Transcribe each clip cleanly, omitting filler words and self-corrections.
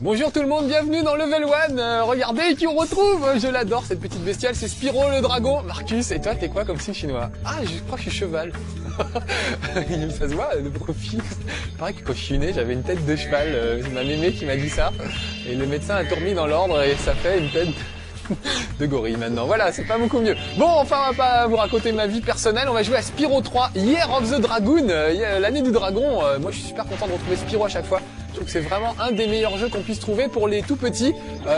Bonjour tout le monde, bienvenue dans Level 1. Regardez qui on retrouve, je l'adore cette petite bestiale, c'est Spyro le dragon. Marcus, et toi t'es quoi comme signe chinois? Ah, je crois que je suis cheval. Ça se voit de profil. Pareil que quand je suis né, j'avais une tête de cheval, c'est ma mémé qui m'a dit ça. Et le médecin a tout remis dans l'ordre et ça fait une tête de gorille maintenant. Voilà, c'est pas beaucoup mieux. Bon, enfin, on va pas vous raconter ma vie personnelle. On va jouer à Spyro 3, Year of the Dragoon, l'année du dragon. Moi, je suis super content de retrouver Spyro à chaque fois. Je trouve que c'est vraiment un des meilleurs jeux qu'on puisse trouver pour les tout petits.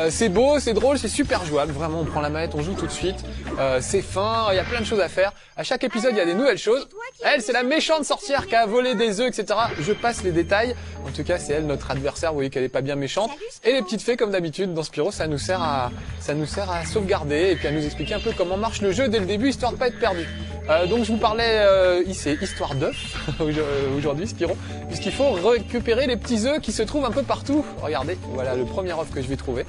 C'est beau, c'est drôle, c'est super jouable. Vraiment, on prend la manette, on joue tout de suite. C'est fin, il y a plein de choses à faire. À chaque épisode, il y a des nouvelles choses. Elle, c'est la méchante sorcière qui a volé des œufs, etc. Je passe les détails. En tout cas, c'est elle notre adversaire. Vous voyez qu'elle est pas bien méchante. Et les petites fées, comme d'habitude, dans Spyro, ça nous sert à sauvegarder et puis à nous expliquer un peu comment marche le jeu dès le début, histoire de pas être perdu. Donc je vous parlais ici, histoire d'œufs aujourd'hui, Spyro, puisqu'il faut récupérer les petits œufs qui se trouvent un peu partout. Regardez, voilà le premier œuf que je vais trouver.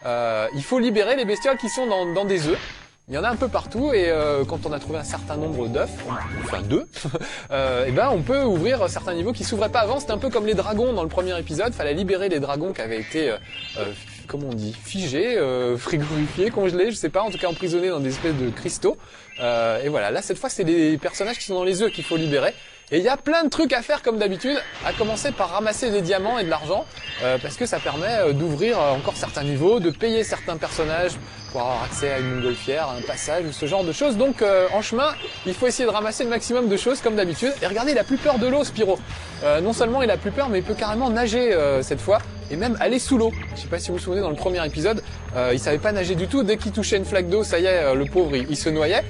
Il faut libérer les bestioles qui sont dans des œufs. Il y en a un peu partout et quand on a trouvé un certain nombre d'œufs, enfin deux, et ben on peut ouvrir certains niveaux qui s'ouvraient pas avant. C'était un peu comme les dragons dans le premier épisode. Fallait libérer les dragons qui avaient été, comment on dit, figés, frigorifiés, congelés, je sais pas, en tout cas emprisonnés dans des espèces de cristaux. Et voilà, là cette fois c'est les personnages qui sont dans les œufs qu'il faut libérer. Et il y a plein de trucs à faire comme d'habitude, à commencer par ramasser des diamants et de l'argent, parce que ça permet d'ouvrir encore certains niveaux, de payer certains personnages pour avoir accès à une montgolfière, à un passage ou ce genre de choses. Donc en chemin, il faut essayer de ramasser le maximum de choses comme d'habitude. Et regardez, il a plus peur de l'eau, Spyro. Non seulement il a plus peur, mais il peut carrément nager cette fois, et même aller sous l'eau. Je sais pas si vous vous souvenez, dans le premier épisode, il savait pas nager du tout. Dès qu'il touchait une flaque d'eau, ça y est, le pauvre, il se noyait.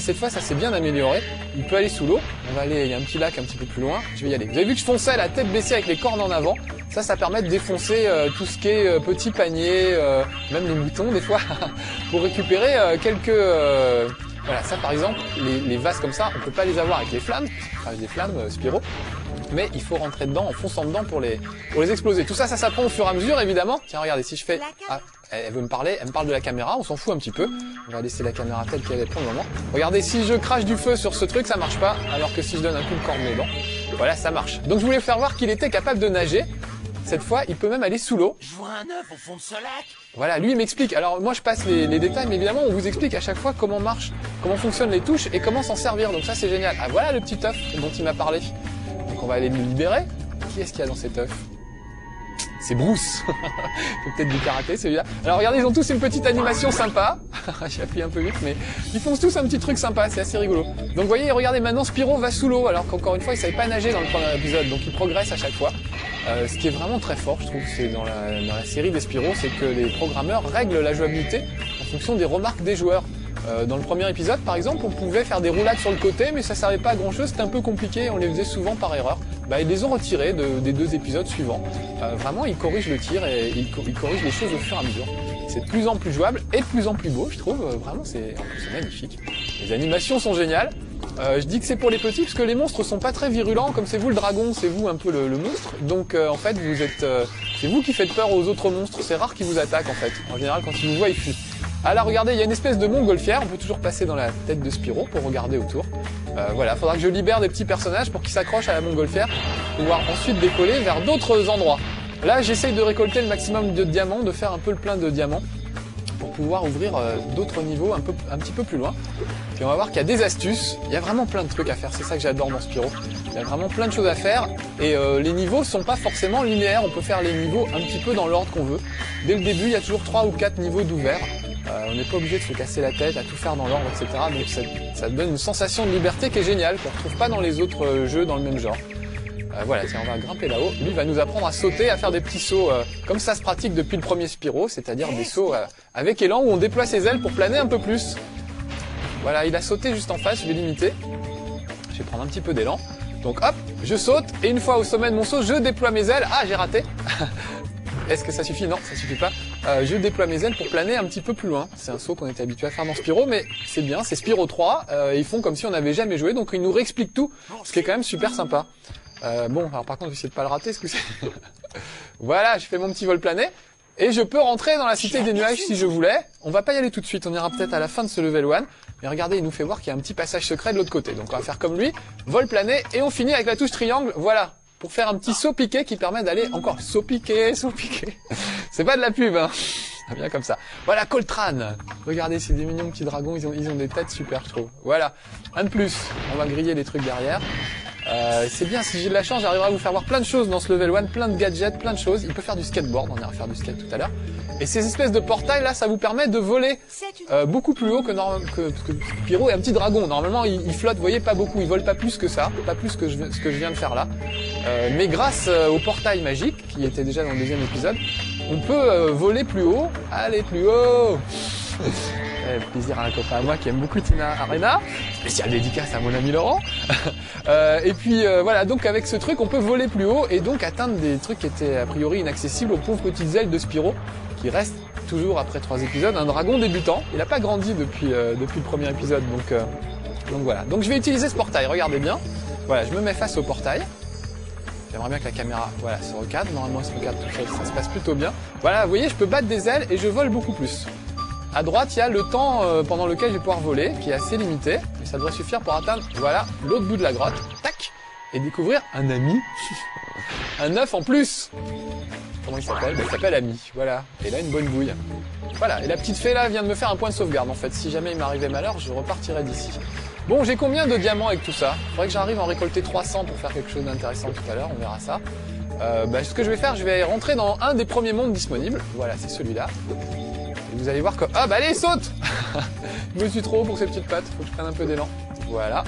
Cette fois, ça s'est bien amélioré. Il peut aller sous l'eau. On va aller, il y a un petit lac un petit peu plus loin. Je vais y aller. Vous avez vu que je fonçais la tête baissée avec les cornes en avant. Ça permet de défoncer tout ce qui est petits paniers, même les moutons des fois, pour récupérer quelques... Voilà, ça par exemple, les vases comme ça, on peut pas les avoir avec les flammes, avec des flammes, Spyro. Mais il faut rentrer dedans en fonçant dedans pour les exploser. Tout ça, ça s'apprend au fur et à mesure, évidemment. Tiens, regardez, si je fais... Ah, elle veut me parler, elle me parle de la caméra, on s'en fout un petit peu. On va laisser la caméra telle qu'elle est pour le moment. Regardez, si je crache du feu sur ce truc, ça marche pas. Alors que si je donne un coup de corne dedans, voilà, ça marche. Donc je voulais vous faire voir qu'il était capable de nager. Cette fois, il peut même aller sous l'eau. Je vois un œuf au fond de ce lac. Voilà, lui il m'explique. Alors moi je passe les détails, mais évidemment on vous explique à chaque fois comment marche, comment fonctionnent les touches et comment s'en servir. Donc ça c'est génial. Ah voilà le petit œuf dont il m'a parlé. Donc on va aller le libérer. Qui est-ce qu'il y a dans cet œuf? C'est Bruce. Il fait peut-être du karaté celui-là. Alors regardez, ils ont tous une petite animation sympa. J'ai appuyé un peu vite, mais ils font tous un petit truc sympa, c'est assez rigolo. Donc vous voyez, regardez, maintenant Spyro va sous l'eau, alors qu'encore une fois, il savait pas nager dans le premier épisode, donc il progresse à chaque fois. Ce qui est vraiment très fort, je trouve, c'est dans la série des Spyro, c'est que les programmeurs règlent la jouabilité en fonction des remarques des joueurs. Dans le premier épisode, par exemple, on pouvait faire des roulades sur le côté, mais ça servait pas à grand chose, c'était un peu compliqué, on les faisait souvent par erreur. Ils les ont retirés des deux épisodes suivants. Vraiment, ils corrigent le tir et ils corrigent les choses au fur et à mesure. C'est de plus en plus jouable et de plus en plus beau, je trouve. Vraiment, c'est magnifique. Les animations sont géniales. Je dis que c'est pour les petits parce que les monstres sont pas très virulents, comme c'est vous le dragon, c'est vous un peu le monstre. Donc en fait, c'est vous qui faites peur aux autres monstres. C'est rare qu'ils vous attaquent en fait. En général, quand ils vous voient, ils fuient. Ah là, regardez, il y a une espèce de montgolfière. On peut toujours passer dans la tête de Spyro pour regarder autour. Voilà, faudra que je libère des petits personnages pour qu'ils s'accrochent à la montgolfière pour pouvoir ensuite décoller vers d'autres endroits. Là, j'essaye de récolter le maximum de diamants, de faire un peu le plein de diamants pour pouvoir ouvrir d'autres niveaux un petit peu plus loin. Puis on va voir qu'il y a des astuces. Il y a vraiment plein de trucs à faire. C'est ça que j'adore dans Spyro. Il y a vraiment plein de choses à faire et les niveaux sont pas forcément linéaires. On peut faire les niveaux un petit peu dans l'ordre qu'on veut. Dès le début, il y a toujours 3 ou 4 niveaux d'ouvert. On n'est pas obligé de se casser la tête à tout faire dans l'ordre, etc. Donc ça donne une sensation de liberté qui est géniale, qu'on ne retrouve pas dans les autres jeux dans le même genre. Voilà, tiens, on va grimper là-haut. Lui va nous apprendre à sauter, à faire des petits sauts comme ça se pratique depuis le premier Spyro, c'est-à-dire des sauts avec élan où on déploie ses ailes pour planer un peu plus. Voilà, il a sauté juste en face, je vais l'imiter. Je vais prendre un petit peu d'élan. Donc hop, je saute et une fois au sommet de mon saut, je déploie mes ailes. Ah, j'ai raté. Est-ce que ça suffit? Non, ça suffit pas. Je déploie mes ailes pour planer un petit peu plus loin. C'est un saut qu'on était habitué à faire dans Spyro, mais c'est bien, c'est Spyro 3. Ils font comme si on n'avait jamais joué, donc ils nous réexpliquent tout, ce qui est quand même super sympa. Bon, alors par contre, j'essaie de pas le rater, ce que c'est. Voilà, je fais mon petit vol plané. Et je peux rentrer dans la cité des nuages si je voulais. On va pas y aller tout de suite, on ira peut-être à la fin de ce level 1. Mais regardez, il nous fait voir qu'il y a un petit passage secret de l'autre côté. Donc on va faire comme lui, vol plané, et on finit avec la touche triangle. Voilà. pour faire un petit saut piqué qui permet d'aller encore saut piqué. C'est pas de la pub, hein. C'est bien comme ça. Voilà, Coltrane. Regardez, c'est des mignons petits dragons, ils ont des têtes super, je trouve. Voilà, un de plus. On va griller les trucs derrière. C'est bien, si j'ai de la chance, j'arriverai à vous faire voir plein de choses dans ce level 1, plein de gadgets, plein de choses. Il peut faire du skateboard, on ira faire du skate tout à l'heure. Et ces espèces de portails là, ça vous permet de voler beaucoup plus haut parce que Spyro est un petit dragon. Normalement, il flotte, vous voyez, pas beaucoup, il vole pas plus que ça, pas plus que ce que je viens de faire là. Mais grâce au portail magique, qui était déjà dans le deuxième épisode, on peut voler plus haut. Allez, plus haut. Plaisir à un copain à moi qui aime beaucoup Tina Arena, spécial dédicace à mon ami Laurent. Et puis voilà, donc avec ce truc on peut voler plus haut et donc atteindre des trucs qui étaient a priori inaccessibles aux pauvres petites ailes de Spyro, qui reste toujours après 3 épisodes un dragon débutant. Il n'a pas grandi depuis le premier épisode, donc voilà. Donc je vais utiliser ce portail, regardez bien. Voilà, je me mets face au portail. J'aimerais bien que la caméra, voilà, se recadre. Normalement, elle se recadre tout seul, ça se passe plutôt bien. Voilà, vous voyez, je peux battre des ailes et je vole beaucoup plus. À droite, il y a le temps pendant lequel je vais pouvoir voler, qui est assez limité. Mais ça devrait suffire pour atteindre, voilà, l'autre bout de la grotte. Tac! Et découvrir un ami. Un œuf en plus. Comment il s'appelle? Il s'appelle Ami. Voilà. Et là, une bonne bouille. Voilà. Et la petite fée là vient de me faire un point de sauvegarde. En fait, si jamais il m'arrivait malheur, je repartirais d'ici. Bon, j'ai combien de diamants avec tout ça? Faudrait que j'arrive à en récolter 300 pour faire quelque chose d'intéressant tout à l'heure. On verra ça. Ce que je vais faire, je vais rentrer dans un des premiers mondes disponibles. Voilà, c'est celui-là. Et vous allez voir que... Ah bah allez, saute. Je me suis trop haut pour ces petites pattes. Faut que je prenne un peu d'élan. Voilà.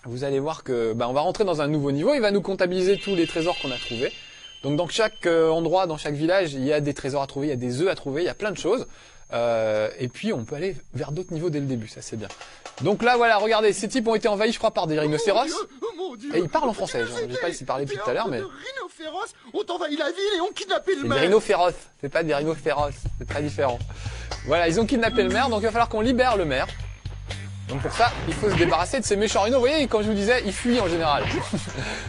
Vous allez voir que on va rentrer dans un nouveau niveau. Il va nous comptabiliser tous les trésors qu'on a trouvés. Donc dans chaque endroit, dans chaque village, il y a des trésors à trouver, il y a des œufs à trouver, il y a plein de choses. Et puis on peut aller vers d'autres niveaux dès le début, ça c'est bien. Donc là voilà, regardez, ces types ont été envahis je crois par des rhinocéros. Et ils parlent en français, je sais pas s'ils parlaient depuis tout à l'heure, mais... Rhinocéros ont envahi la ville et ont kidnappé le maire. maire. Des rhinocéros, c'est pas des rhinocéros, c'est très différent. Voilà, ils ont kidnappé le maire, donc il va falloir qu'on libère le maire. Donc pour ça, il faut se débarrasser de ces méchants rhinos. Vous voyez, comme je vous disais, ils fuient en général.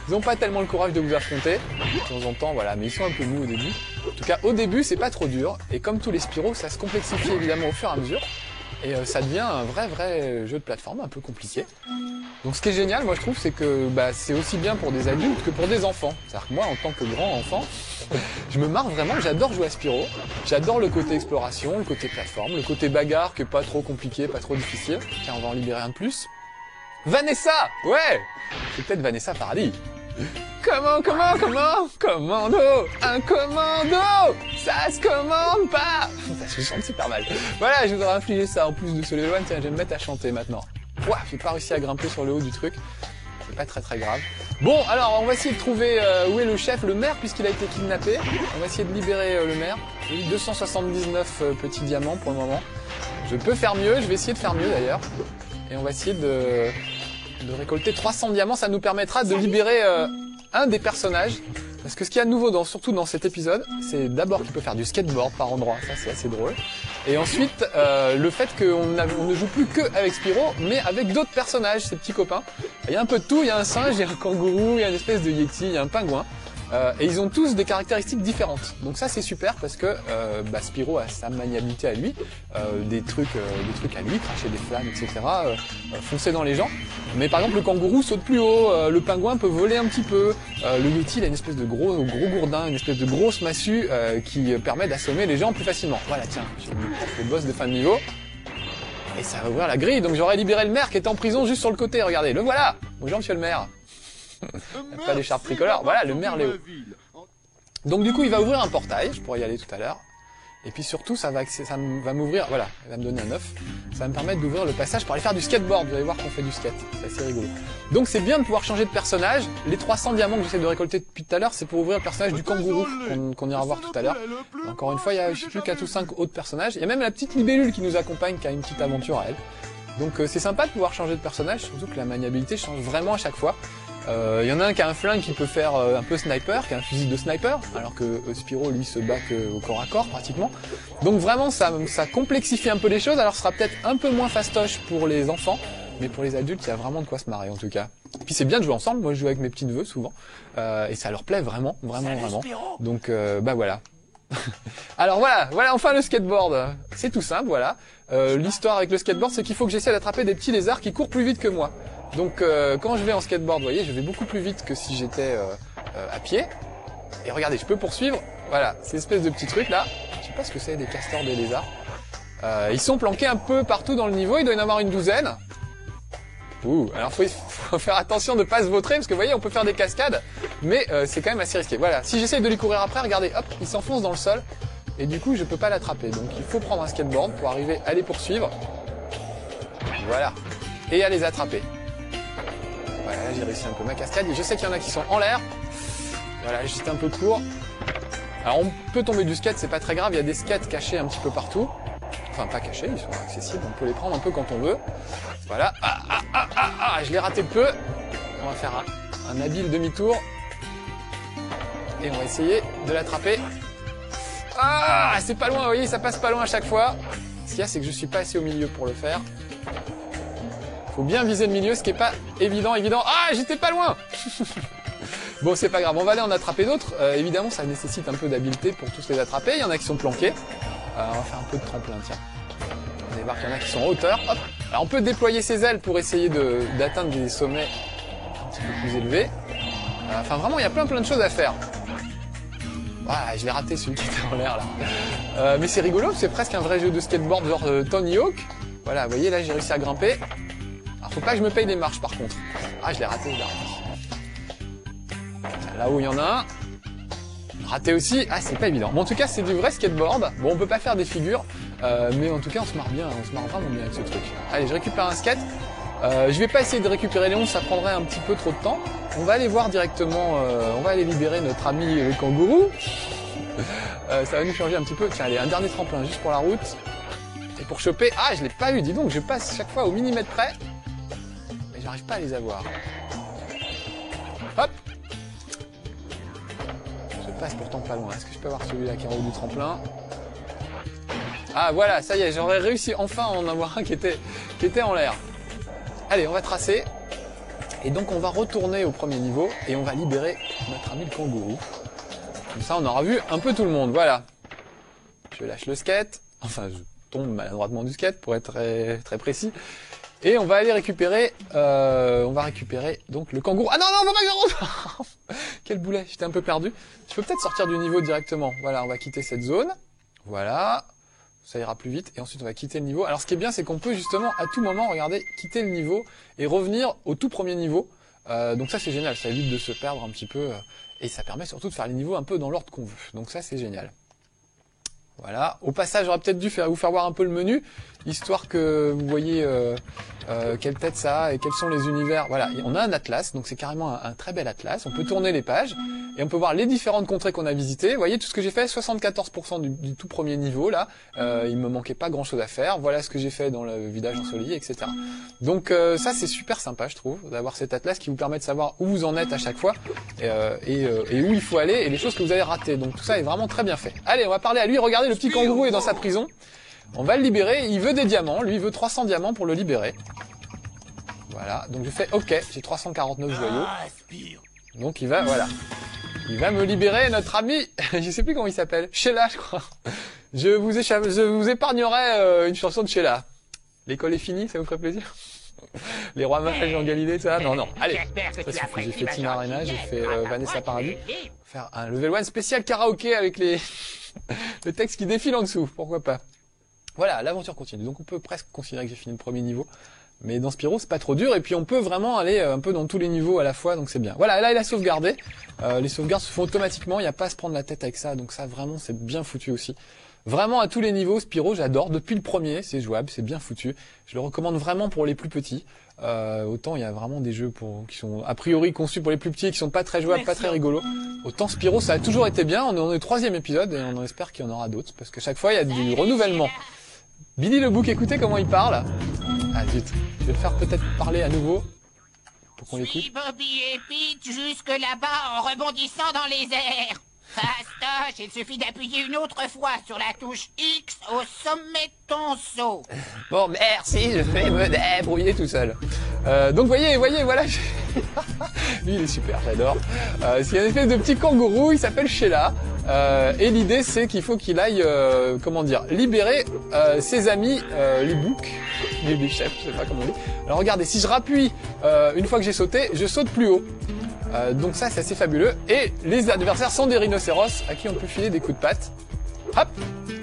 Ils n'ont pas tellement le courage de vous affronter. De temps en temps, voilà, mais ils sont un peu mous au début. En tout cas, au début, c'est pas trop dur. Et comme tous les Spyro, ça se complexifie évidemment au fur et à mesure. Et ça devient un vrai jeu de plateforme un peu compliqué. Donc ce qui est génial, moi je trouve, c'est que c'est aussi bien pour des adultes que pour des enfants. C'est-à-dire que moi, en tant que grand enfant, je me marre vraiment, j'adore jouer à Spyro. J'adore le côté exploration, le côté plateforme, le côté bagarre qui est pas trop compliqué, pas trop difficile. Tiens, on va en libérer un de plus. Vanessa! Ouais! C'est peut-être Vanessa Paradis. Commando! Un commando! Ça se commande pas! Ça se chante super mal. Voilà, je voudrais infliger ça en plus de ce level 1. Tiens, je vais me mettre à chanter maintenant. Ouah, j'ai pas réussi à grimper sur le haut du truc. C'est pas très grave. Bon, alors, on va essayer de trouver où est le chef, le maire, puisqu'il a été kidnappé. On va essayer de libérer le maire. J'ai eu 279 petits diamants pour le moment. Je peux faire mieux, je vais essayer de faire mieux d'ailleurs. Et on va essayer de récolter 300 diamants. Ça nous permettra de libérer un des personnages. Parce que ce qu'il y a de nouveau, surtout dans cet épisode, c'est d'abord qu'il peut faire du skateboard par endroit. Ça, c'est assez drôle. Et ensuite, le fait qu'on ne joue plus que avec Spyro, mais avec d'autres personnages, ses petits copains. Il y a un peu de tout, il y a un singe, il y a un kangourou, il y a une espèce de yeti, il y a un pingouin. Et ils ont tous des caractéristiques différentes. Donc ça c'est super parce que Spyro a sa maniabilité à lui, des trucs à lui, cracher des flammes, etc. Foncer dans les gens. Mais par exemple le kangourou saute plus haut, le pingouin peut voler un petit peu, le yeti il a une espèce de gros gourdin, une espèce de grosse massue qui permet d'assommer les gens plus facilement. Voilà, tiens, j'ai mis le boss de fin de niveau. Et ça va ouvrir la grille, donc j'aurais libéré le maire qui est en prison juste sur le côté, regardez, le voilà. Bonjour monsieur le maire. Pas d'écharpe tricolore, voilà le maire Léo. Donc du coup il va ouvrir un portail, je pourrais y aller tout à l'heure. Et puis surtout ça va m'ouvrir, voilà, il va me donner un œuf. Ça va me permettre d'ouvrir le passage pour aller faire du skateboard, vous allez voir qu'on fait du skate, c'est assez rigolo. Donc c'est bien de pouvoir changer de personnage. Les 300 diamants que j'essaie de récolter depuis tout à l'heure, c'est pour ouvrir le personnage du kangourou qu'on ira voir tout à l'heure. Encore une fois, il y a je sais plus 4 ou 5 autres personnages. Il y a même la petite libellule qui nous accompagne, qui a une petite aventure à elle. Donc c'est sympa de pouvoir changer de personnage, surtout que la maniabilité change vraiment à chaque fois. Il y en a un qui a un flingue qui peut faire un peu sniper, qui a un fusil de sniper, alors que Spyro lui se bat au corps à corps pratiquement. Donc vraiment ça complexifie un peu les choses, alors ce sera peut-être un peu moins fastoche pour les enfants, mais pour les adultes il y a vraiment de quoi se marrer en tout cas. Puis c'est bien de jouer ensemble, moi je joue avec mes petits neveux souvent, et ça leur plaît vraiment. Donc voilà. Alors voilà enfin le skateboard, c'est tout simple, voilà. L'histoire avec le skateboard c'est qu'il faut que j'essaie d'attraper des petits lézards qui courent plus vite que moi. Donc quand je vais en skateboard, vous voyez, je vais beaucoup plus vite que si j'étais à pied. Et regardez, je peux poursuivre. Voilà, ces espèces de petits trucs là. Je sais pas ce que c'est, des castors, des lézards. Ils sont planqués un peu partout dans le niveau. Il doit y en avoir une douzaine. Ouh, alors faut faire attention de ne pas se vautrer parce que vous voyez, on peut faire des cascades, mais c'est quand même assez risqué. Voilà, si j'essaye de les courir après, regardez, hop, il s'enfonce dans le sol et du coup, je peux pas l'attraper. Donc, il faut prendre un skateboard pour arriver à les poursuivre. Voilà, et à les attraper. Voilà, j'ai réussi un peu ma cascade. Et je sais qu'il y en a qui sont en l'air. Voilà, juste un peu court. Alors, on peut tomber du skate, c'est pas très grave. Il y a des skates cachés un petit peu partout. Enfin, pas cachés, ils sont accessibles. On peut les prendre un peu quand on veut. Voilà. Je l'ai raté peu. On va faire un habile demi-tour. Et on va essayer de l'attraper. Ah, c'est pas loin, vous voyez, ça passe pas loin à chaque fois. Ce qu'il y a, c'est que je suis pas assez au milieu pour le faire. Faut bien viser le milieu, ce qui est pas évident. Ah, j'étais pas loin. Bon, c'est pas grave, on va aller en attraper d'autres. Évidemment, ça nécessite un peu d'habileté pour tous les attraper. Il y en a qui sont planqués. On va faire un peu de tremplin, tiens. Vous allez voir qu'il y en a qui sont en hauteur. Hop. Alors, on peut déployer ses ailes pour essayer d'atteindre des sommets un petit peu plus élevés. Enfin, vraiment, il y a plein de choses à faire. Voilà, je l'ai raté celui qui était en l'air là. Mais c'est rigolo, c'est presque un vrai jeu de skateboard genre Tony Hawk. Voilà, vous voyez, là, j'ai réussi à grimper. Alors, faut pas que je me paye des marches par contre. Ah, je l'ai raté. Là-haut, il y en a un. Raté aussi. Ah, c'est pas évident. Bon, en tout cas, c'est du vrai skateboard. Bon, on peut pas faire des figures, mais en tout cas, on se marre bien. On se marre vraiment bien avec ce truc. Allez, je récupère un skate. Je vais pas essayer de récupérer Léon, ça prendrait un petit peu trop de temps. On va aller voir directement, on va aller libérer notre ami le kangourou. Ça va nous changer un petit peu. Tiens, allez, un dernier tremplin juste pour la route. Et pour choper... Ah, je l'ai pas eu, dis donc, je passe chaque fois au millimètre près. Mais j'arrive pas à les avoir. Hop. Je passe pourtant pas loin. Est-ce que je peux avoir celui-là qui est en haut du tremplin? Ah, voilà, ça y est, j'aurais réussi enfin à en avoir un qui était en l'air. Allez, on va tracer. Et donc, on va retourner au premier niveau et on va libérer notre ami le kangourou. Comme ça, on aura vu un peu tout le monde. Voilà. Je lâche le skate. Enfin, je tombe maladroitement du skate pour être très précis. Et on va aller récupérer... on va récupérer donc le kangourou. Ah non, faut pas que je... Quel boulet, j'étais un peu perdu. Je peux peut-être sortir du niveau directement. Voilà, on va quitter cette zone. Voilà. Ça ira plus vite. Et ensuite, on va quitter le niveau. Alors, ce qui est bien, c'est qu'on peut justement, à tout moment, regardez, quitter le niveau et revenir au tout premier niveau. Donc ça, c'est génial. Ça évite de se perdre un petit peu. Et ça permet surtout de faire les niveaux un peu dans l'ordre qu'on veut. Donc ça, c'est génial. Voilà. Au passage, j'aurais peut-être dû vous faire voir un peu le menu, histoire que vous voyez quelle tête ça a et quels sont les univers. Voilà, on a un atlas, donc c'est carrément un très bel atlas. On peut tourner les pages et on peut voir les différentes contrées qu'on a visitées. Vous voyez tout ce que j'ai fait, 74% du tout premier niveau là. Il me manquait pas grand-chose à faire. Voilà ce que j'ai fait dans le village ensoleillé, etc. Donc ça, c'est super sympa, je trouve, d'avoir cet atlas qui vous permet de savoir où vous en êtes à chaque fois et où il faut aller et les choses que vous avez ratées. Donc tout ça est vraiment très bien fait. Allez, on va parler à lui. Regardez, le petit kangourou est dans sa prison. On va le libérer, il veut des diamants, lui il veut 300 diamants pour le libérer. Voilà, donc je fais OK, j'ai 349 joyaux. Donc il va, voilà. Il va me libérer notre ami, je sais plus comment il s'appelle, Sheila je crois. Je vous épargnerai une chanson de Sheila. L'école est finie, ça vous ferait plaisir? Les rois mages en Galilée, ça? Non. Allez, j'ai fait Tina Arena, j'ai fait Vanessa Paradis. Faire un level 1 spécial karaoké avec le texte qui défile en dessous, pourquoi pas. Voilà, l'aventure continue. Donc on peut presque considérer que j'ai fini le premier niveau. Mais dans Spyro, c'est pas trop dur. Et puis on peut vraiment aller un peu dans tous les niveaux à la fois, donc c'est bien. Voilà, là il a sauvegardé. Les sauvegardes se font automatiquement, il n'y a pas à se prendre la tête avec ça. Donc ça, vraiment, c'est bien foutu aussi. Vraiment à tous les niveaux, Spyro, j'adore. Depuis le premier, c'est jouable, c'est bien foutu. Je le recommande vraiment pour les plus petits. Autant il y a vraiment des jeux qui sont a priori conçus pour les plus petits et qui sont pas très jouables, pas très rigolos. Autant Spyro, ça a toujours été bien. On est au 3e épisode et on espère qu'il y en aura d'autres. Parce que chaque fois, il y a du renouvellement. Billy le Bouc, écoutez comment il parle. Ah zut, je vais le faire peut-être parler à nouveau pour qu'on l'écoute. Suis Bobby et Pete jusque là-bas en rebondissant dans les airs. Fastoche, il suffit d'appuyer une autre fois sur la touche X au sommet de ton saut. Bon, merci, je vais me débrouiller tout seul. Donc voyez, voilà. Lui, il est super, j'adore. C'est une espèce de petit kangourou, il s'appelle Sheila. Et l'idée, c'est qu'il faut qu'il aille, libérer ses amis, les boucs, les chefs, je sais pas comment on dit. Alors regardez, si je rappuie une fois que j'ai sauté, je saute plus haut. Donc ça, c'est assez fabuleux. Et les adversaires sont des rhinocéros à qui on peut filer des coups de patte. Hop,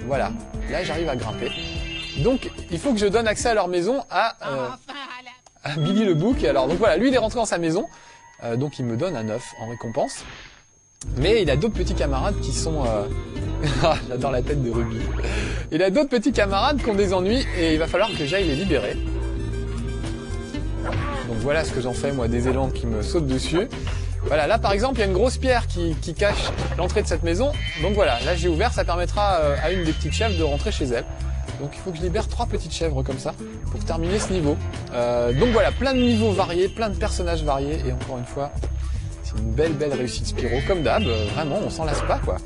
voilà. Là, j'arrive à grimper. Donc, il faut que je donne accès à leur maison à Billy le Bouc. Alors, donc voilà, lui, il est rentré dans sa maison. Donc, il me donne un œuf en récompense. Mais il a d'autres petits camarades qui sont... J'adore la tête de Ruby. Il a d'autres petits camarades qui ont des ennuis et il va falloir que j'aille les libérer. Donc voilà ce que j'en fais, moi, des élans qui me sautent dessus. Voilà, là par exemple, il y a une grosse pierre qui cache l'entrée de cette maison. Donc voilà, là j'ai ouvert, ça permettra à une des petites chèvres de rentrer chez elle. Donc il faut que je libère 3 petites chèvres comme ça pour terminer ce niveau. Donc voilà, plein de niveaux variés, plein de personnages variés. Et encore une fois, c'est une belle réussite Spyro, comme d'hab. Vraiment, on s'en lasse pas, quoi.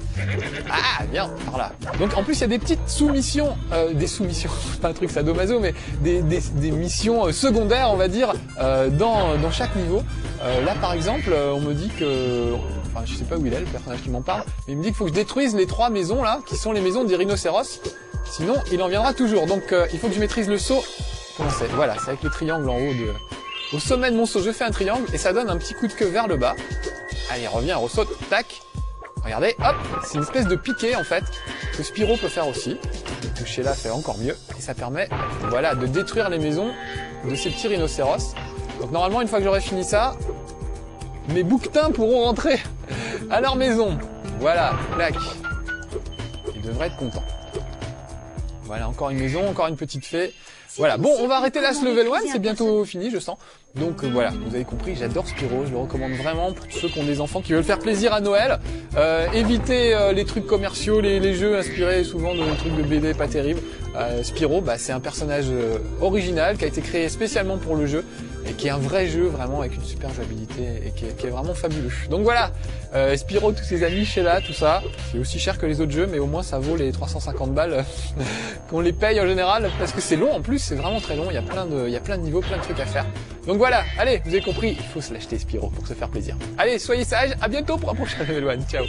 Ah, viens, par là. Donc en plus, il y a des petites sous-missions, des sous-missions, pas un truc sadomaso, mais des missions secondaires, on va dire, dans chaque niveau. Là, par exemple, on me dit que... Enfin, je sais pas où il est, le personnage qui m'en parle, mais il me dit qu'il faut que je détruise les 3 maisons, là, qui sont les maisons des rhinocéros. Sinon, il en viendra toujours. Donc, il faut que je maîtrise le saut. Comment c'est? Voilà, c'est avec le triangle en haut au sommet de mon saut, je fais un triangle et ça donne un petit coup de queue vers le bas. Allez, reviens, ressaute, tac. Regardez, hop, c'est une espèce de piqué en fait, que Spyro peut faire aussi. Toucher là, c'est encore mieux. Et ça permet, voilà, de détruire les maisons de ces petits rhinocéros. Donc normalement, une fois que j'aurai fini ça, mes bouquetins pourront rentrer à leur maison. Voilà, clac. Ils devraient être contents. Voilà, encore une maison, encore une petite fée. Voilà, bon, on va arrêter là ce level 1, c'est bientôt fini, je sens. Donc voilà, vous avez compris, j'adore Spyro, je le recommande vraiment pour tous ceux qui ont des enfants qui veulent faire plaisir à Noël. Évitez les trucs commerciaux, les jeux inspirés souvent de trucs de BD pas terribles. Spyro, bah, c'est un personnage original qui a été créé spécialement pour le jeu et qui est un vrai jeu vraiment avec une super jouabilité et qui est vraiment fabuleux. Donc voilà, Spyro, tous ses amis, Sheila, tout ça, c'est aussi cher que les autres jeux, mais au moins ça vaut les 350 balles qu'on les paye en général parce que c'est long en plus, c'est vraiment très long, il y a plein de niveaux, plein de trucs à faire. Donc voilà, allez, vous avez compris, il faut se l'acheter Spyro pour se faire plaisir. Allez, soyez sages, à bientôt pour un prochain level 1, ciao.